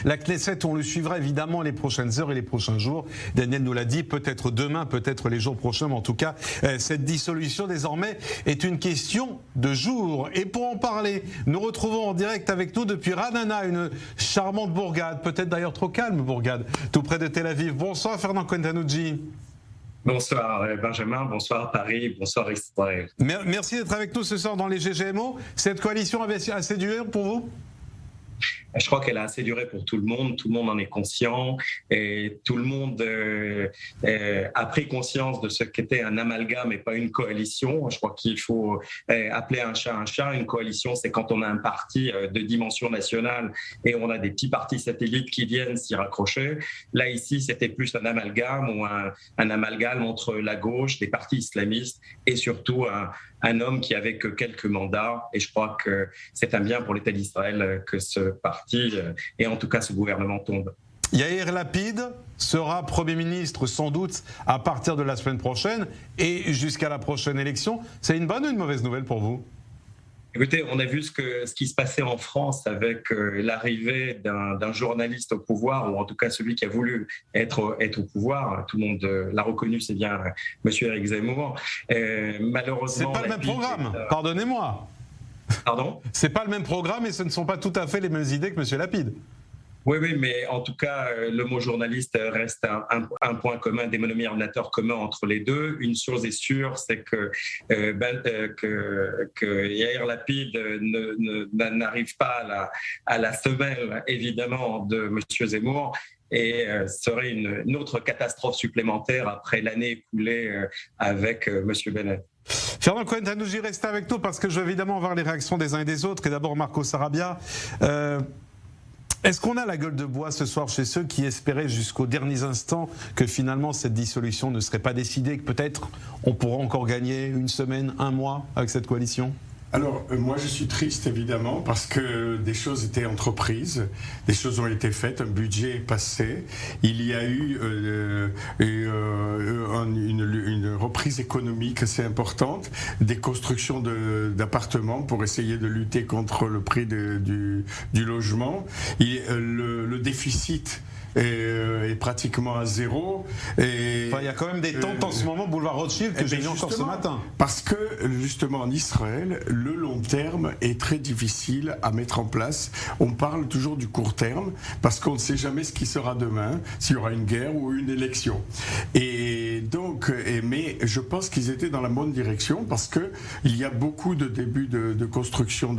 La Knesset, on le suivra évidemment les prochaines heures et les prochains jours. Daniel nous l'a dit, peut-être demain, peut-être les jours prochains, mais en tout cas, cette dissolution désormais est une question de jours. Et pour en parler, nous retrouvons en direct avec nous depuis Ra'anana, une charmante bourgade, peut-être d'ailleurs trop calme bourgade, tout près de Tel Aviv. Bonsoir Fernand Cohen-Tanoudji. Bonsoir Benjamin, bonsoir Paris, bonsoir Israël. Merci d'être avec nous ce soir dans les GGMO. Cette coalition avait assez duré pour vous ? Je crois qu'elle a assez duré pour tout le monde en est conscient et tout le monde a pris conscience de ce qu'était un amalgame et pas une coalition. Je crois qu'il faut appeler un chat un chat. Une coalition, c'est quand on a un parti de dimension nationale et on a des petits partis satellites qui viennent s'y raccrocher. Là, ici, c'était plus un amalgame ou un amalgame entre la gauche, des partis islamistes et surtout un homme qui avait que quelques mandats. Et je crois que c'est un bien pour l'État d'Israël que ce parti et en tout cas ce gouvernement tombe. Yair Lapid sera Premier ministre sans doute à partir de la semaine prochaine et jusqu'à la prochaine élection. C'est une bonne ou une mauvaise nouvelle pour vous ? Écoutez, on a vu ce qui se passait en France avec l'arrivée d'un journaliste au pouvoir, ou en tout cas celui qui a voulu être au pouvoir. Tout le monde l'a reconnu, c'est bien M. Éric Zemmour. Malheureusement, c'est pas le même programme, pardonnez-moi. Pardon ? C'est pas le même programme et ce ne sont pas tout à fait les mêmes idées que M. Lapid. Oui, mais en tout cas, le mot journaliste reste un point commun, dénominateur commun entre les deux. Une chose est sûre, c'est que Yair Lapid n'arrive pas à la semelle, évidemment, de M. Zemmour. Et serait une autre catastrophe supplémentaire après l'année écoulée avec M. Bennett. Fernand Cohen-Tanoudji, restez avec nous parce que je veux évidemment voir les réactions des uns et des autres. Et d'abord Marco Sarabia. Est-ce qu'on a la gueule de bois ce soir chez ceux qui espéraient jusqu'aux derniers instants que finalement cette dissolution ne serait pas décidée, que peut-être on pourra encore gagner une semaine, un mois avec cette coalition ? Alors, moi je suis triste évidemment parce que des choses étaient entreprises, des choses ont été faites, un budget est passé, il y a eu une reprise économique assez importante, des constructions d'appartements pour essayer de lutter contre le prix du logement, le déficit est pratiquement à zéro. Il y a quand même des tentes en ce moment, boulevard Rothschild, que j'ai vu encore ce matin. Parce que justement en Israël, le long terme est très difficile à mettre en place. On parle toujours du court terme, parce qu'on ne sait jamais ce qui sera demain, s'il y aura une guerre ou une élection. Et donc, mais je pense qu'ils étaient dans la bonne direction, parce que il y a beaucoup de débuts de construction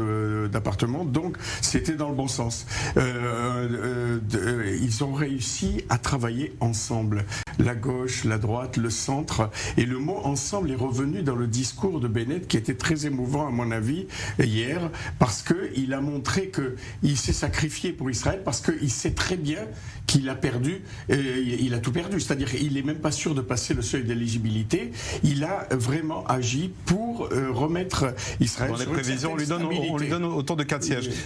d'appartements, donc c'était dans le bon sens. Ils ont réussi à travailler ensemble, la gauche, la droite, le centre, et le mot ensemble est revenu dans le discours de Bennett qui était très émouvant à mon avis hier, parce qu'il a montré qu'il s'est sacrifié pour Israël, parce qu'il sait très bien qu'il a perdu, il a tout perdu, c'est-à-dire qu'il n'est même pas sûr de passer le seuil d'éligibilité. Il a vraiment agi pour remettre Israël dans les prévisions, on lui donne autour de 4 sièges.